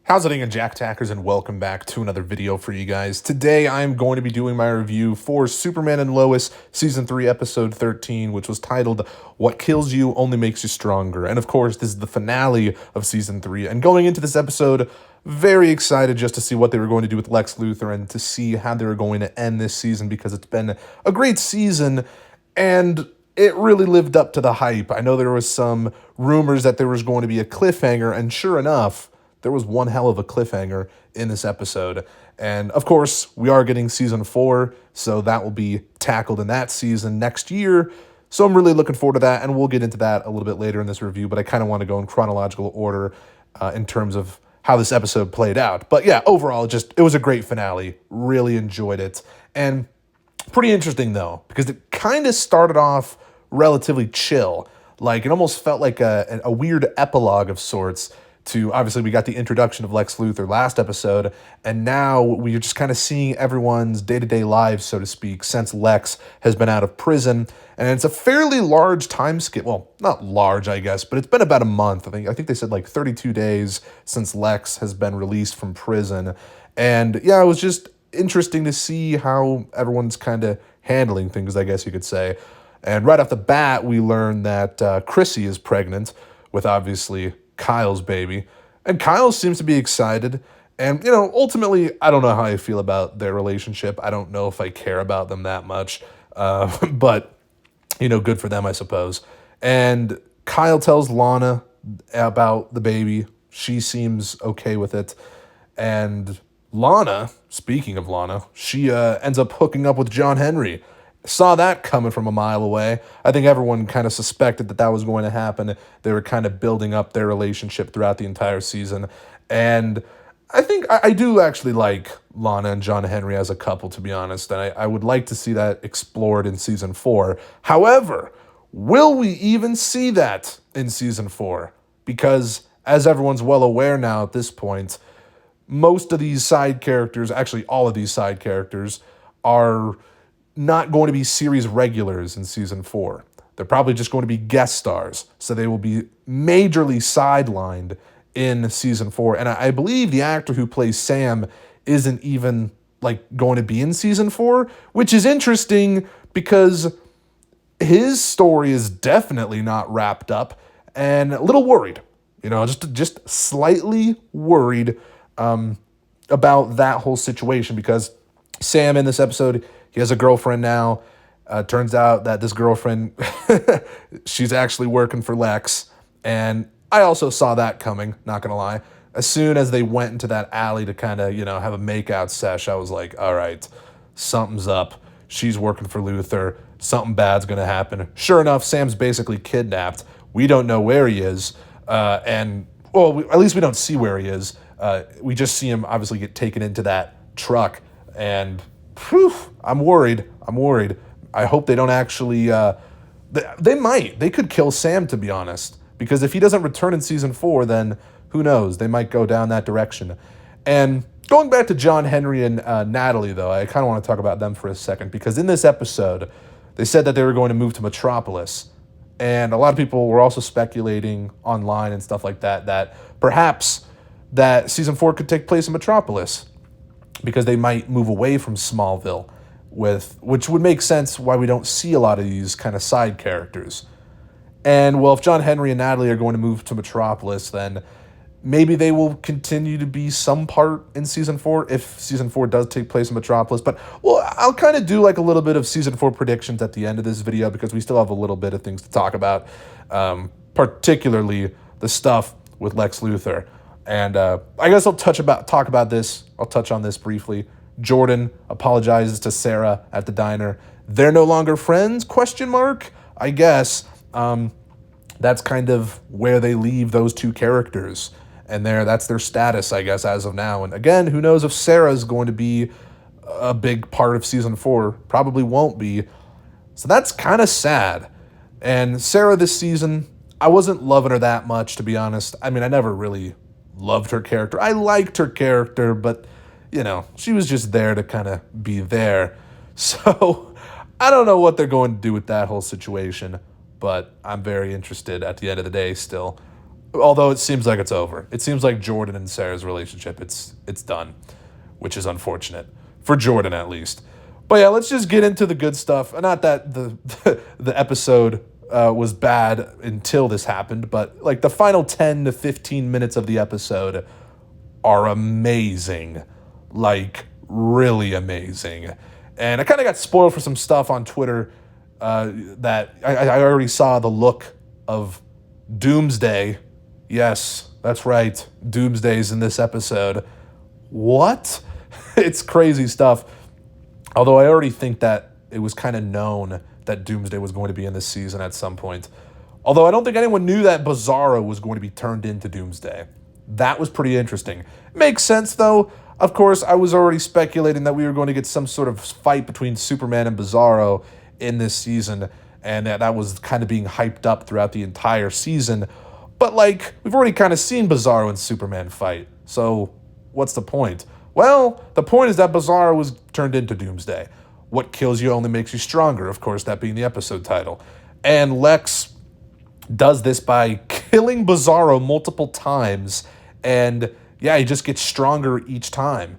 How's it going, Jack Tackers, and welcome back to another video for you guys. Today, I'm going to be doing my review for Superman and Lois Season 3, Episode 13, which was titled, What Kills You Only Makes You Stronger. And of course, this is the finale of Season 3. And going into this episode, very excited just to see what they were going to do with Lex Luthor and to see how they were going to end this season, because it's been a great season, and it really lived up to the hype. I know there was some rumors that there was going to be a cliffhanger, and sure enough, there was one hell of a cliffhanger in this episode. And of course, we are getting season 4, so that will be tackled in that season next year. So I'm really looking forward to that, and we'll get into that a little bit later in this review, but I kind of want to go in chronological order in terms of how this episode played out. But yeah, overall, it was a great finale. Really enjoyed it. And pretty interesting, though, because it kind of started off relatively chill. Like, it almost felt like a weird epilogue of sorts to, obviously, we got the introduction of Lex Luthor last episode, and now we're just kind of seeing everyone's day-to-day lives, so to speak, since Lex has been out of prison. And it's a fairly large time skip. Well, not large, I guess, but it's been about a month. I think they said like 32 days since Lex has been released from prison. And yeah, it was just interesting to see how everyone's kind of handling things, I guess you could say. And right off the bat, we learn that Chrissy is pregnant with, obviously, Kyle's baby. And Kyle seems to be excited. And, ultimately, I don't know how I feel about their relationship. I don't know if I care about them that much. But, good for them, I suppose. And Kyle tells Lana about the baby. She seems okay with it. And Lana, speaking of Lana, she ends up hooking up with John Henry. Saw that coming from a mile away. I think everyone kind of suspected that was going to happen. They were kind of building up their relationship throughout the entire season. And I think I do actually like Lana and John Henry as a couple, to be honest. And I would like to see that explored in Season 4. However, will we even see that in Season 4? Because, as everyone's well aware now at this point, most of these side characters, actually all of these side characters, are not going to be series regulars in Season 4. They're probably just going to be guest stars, so they will be majorly sidelined in Season 4. And I believe the actor who plays Sam isn't even going to be in Season 4, which is interesting because his story is definitely not wrapped up, and a little worried, just slightly worried about that whole situation, because Sam in this episode, he has a girlfriend now. Turns out that this girlfriend, she's actually working for Lex. And I also saw that coming, not going to lie. As soon as they went into that alley to kind of, have a makeout sesh, I was like, all right, something's up. She's working for Luthor. Something bad's going to happen. Sure enough, Sam's basically kidnapped. We don't know where he is. At least we don't see where he is. We just see him obviously get taken into that truck. And I'm worried. I hope they don't actually, they might. They could kill Sam, to be honest. Because if he doesn't return in Season 4, then who knows? They might go down that direction. And going back to John Henry and Natalie, though, I kind of want to talk about them for a second. Because in this episode, they said that they were going to move to Metropolis. And a lot of people were also speculating online and stuff like that, that perhaps that Season 4 could take place in Metropolis, because they might move away from Smallville, which would make sense why we don't see a lot of these kind of side characters. And, well, if John Henry and Natalie are going to move to Metropolis, then maybe they will continue to be some part in Season 4, if Season 4 does take place in Metropolis. But, well, I'll kind of do a little bit of Season 4 predictions at the end of this video, because we still have a little bit of things to talk about, particularly the stuff with Lex Luthor. And I guess I'll talk about this. I'll touch on this briefly. Jordan apologizes to Sarah at the diner. They're no longer friends? ? I guess that's kind of where they leave those two characters. And that's their status, I guess, as of now. And again, who knows if Sarah's going to be a big part of Season 4. Probably won't be. So that's kind of sad. And Sarah this season, I wasn't loving her that much, to be honest. I mean, I never really loved her character. I liked her character, but, she was just there to kind of be there. So I don't know what they're going to do with that whole situation, but I'm very interested at the end of the day still. Although it seems like it's over. It seems like Jordan and Sarah's relationship, it's done, which is unfortunate for Jordan at least. But yeah, let's just get into the good stuff. Not that the episode was bad until this happened, but like the final 10 to 15 minutes of the episode are amazing, like really amazing. And I kind of got spoiled for some stuff on Twitter that I already saw the look of Doomsday. Yes, that's right. Doomsday's in this episode. What? It's crazy stuff. Although I already think that it was kind of known that Doomsday was going to be in this season at some point. Although I don't think anyone knew that Bizarro was going to be turned into Doomsday. That was pretty interesting. Makes sense, though. Of course, I was already speculating that we were going to get some sort of fight between Superman and Bizarro in this season, and that was kind of being hyped up throughout the entire season. But, like, we've already kind of seen Bizarro and Superman fight, so what's the point? Well, the point is that Bizarro was turned into Doomsday. What kills you only makes you stronger, of course, that being the episode title. And Lex does this by killing Bizarro multiple times, and yeah, he just gets stronger each time.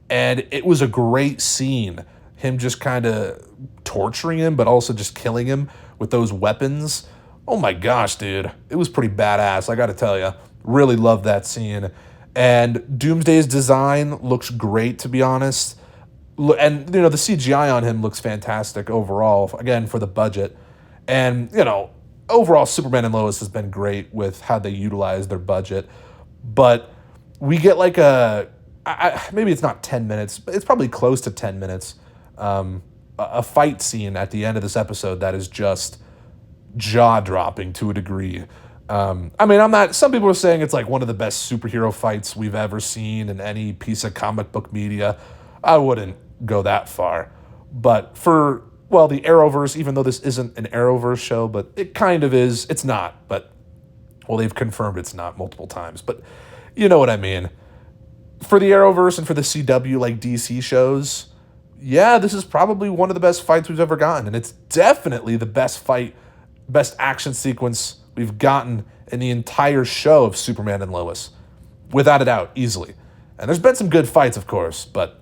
And it was a great scene, him just kind of torturing him, but also just killing him with those weapons. Oh my gosh, dude. It was pretty badass, I gotta tell you. Really loved that scene. And Doomsday's design looks great, to be honest. And, the CGI on him looks fantastic overall, again, for the budget. And, overall, Superman and Lois has been great with how they utilize their budget. But we get like maybe it's not 10 minutes, but it's probably close to 10 minutes, a fight scene at the end of this episode that is just jaw-dropping to a degree. Some people are saying it's like one of the best superhero fights we've ever seen in any piece of comic book media. I wouldn't go that far. But for, the Arrowverse, even though this isn't an Arrowverse show, but it kind of is. It's not, but, they've confirmed it's not multiple times. But you know what I mean. For the Arrowverse and for the CW, like DC shows, yeah, this is probably one of the best fights we've ever gotten. And it's definitely the best action sequence we've gotten in the entire show of Superman and Lois. Without a doubt, easily. And there's been some good fights, of course, but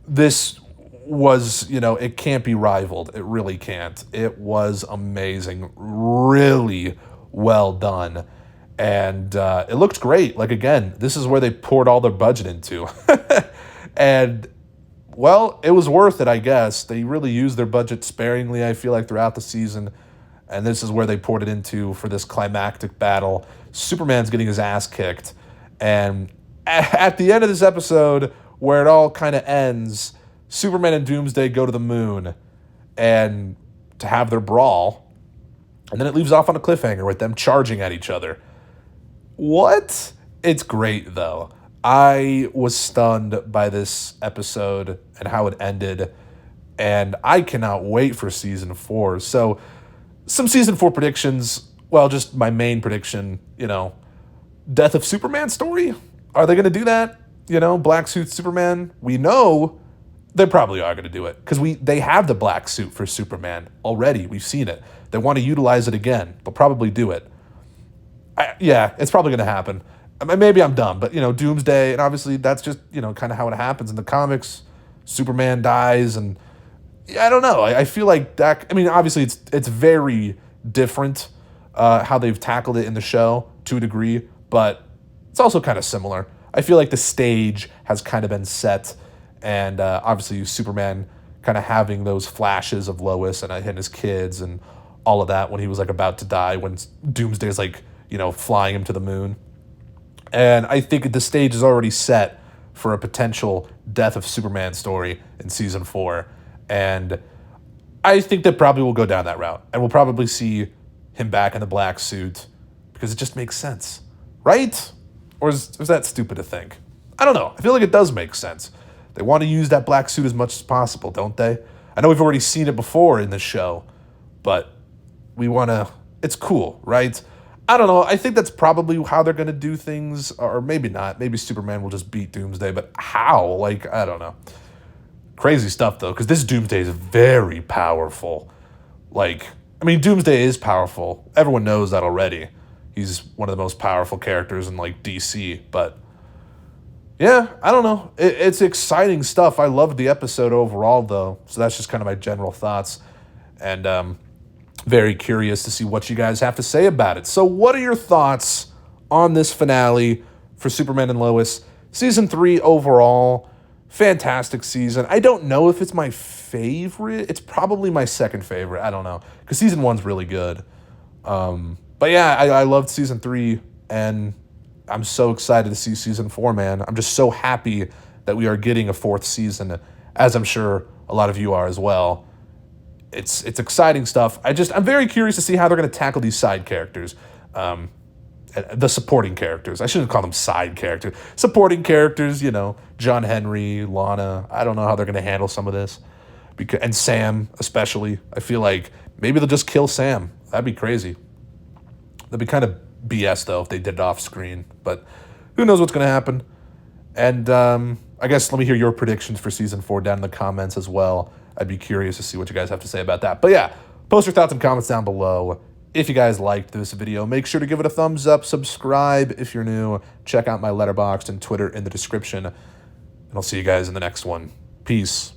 this was, it can't be rivaled. It really can't. It was amazing. Really well done. And it looked great. Like, again, this is where they poured all their budget into. And, it was worth it, I guess. They really used their budget sparingly, I feel like, throughout the season. And this is where they poured it into for this climactic battle. Superman's getting his ass kicked. And at the end of this episode, where it all kind of ends, Superman and Doomsday go to the moon and to have their brawl. And then it leaves off on a cliffhanger with them charging at each other. What? It's great, though. I was stunned by this episode and how it ended. And I cannot wait for season 4. So, some season 4 predictions. Well, just my main prediction, death of Superman story? Are they going to do that? Black suit Superman? We know they probably are going to do it because they have the black suit for Superman already. We've seen it. They want to utilize it again. They'll probably do it. It's probably going to happen. Maybe I'm dumb, but, Doomsday, and obviously that's just, kind of how it happens in the comics. Superman dies, and I don't know. I feel like that, obviously it's very different how they've tackled it in the show to a degree, but it's also kind of similar. I feel like the stage has kind of been set, and obviously Superman kind of having those flashes of Lois and his kids and all of that when he was like about to die, when Doomsday's like, flying him to the moon. And I think the stage is already set for a potential death of Superman story in season 4. And I think that probably will go down that route. And we'll probably see him back in the black suit because it just makes sense. Right? Or is that stupid to think? I don't know. I feel like it does make sense. They want to use that black suit as much as possible, don't they? I know we've already seen it before in this show, but we want to... It's cool, right? I don't know. I think that's probably how they're going to do things, or maybe not. Maybe Superman will just beat Doomsday, but how? Like, I don't know. Crazy stuff, though, because this Doomsday is very powerful. Like, Doomsday is powerful. Everyone knows that already. he's one of the most powerful characters in like DC. But yeah, I don't know. It's exciting stuff. I loved the episode overall, though. So that's just kind of my general thoughts. And very curious to see what you guys have to say about it. So what are your thoughts on this finale for Superman and Lois? Season 3 overall, fantastic season. I don't know if it's my favorite. It's probably my second favorite. I don't know. Because Season 1's really good. But yeah, I loved Season 3, and I'm so excited to see Season 4, man. I'm just so happy that we are getting a 4th season, as I'm sure a lot of you are as well. It's exciting stuff. I'm very curious to see how they're going to tackle these side characters. The supporting characters. I shouldn't call them side characters. Supporting characters, you know, John Henry, Lana. I don't know how they're going to handle some of this. And Sam, especially. I feel like maybe they'll just kill Sam. That'd be crazy. That'd be kind of BS, though, if they did it off screen. But who knows what's going to happen. And I guess let me hear your predictions for Season 4 down in the comments as well. I'd be curious to see what you guys have to say about that. But yeah, post your thoughts and comments down below. If you guys liked this video, make sure to give it a thumbs up. Subscribe if you're new. Check out my Letterboxd and Twitter in the description. And I'll see you guys in the next one. Peace.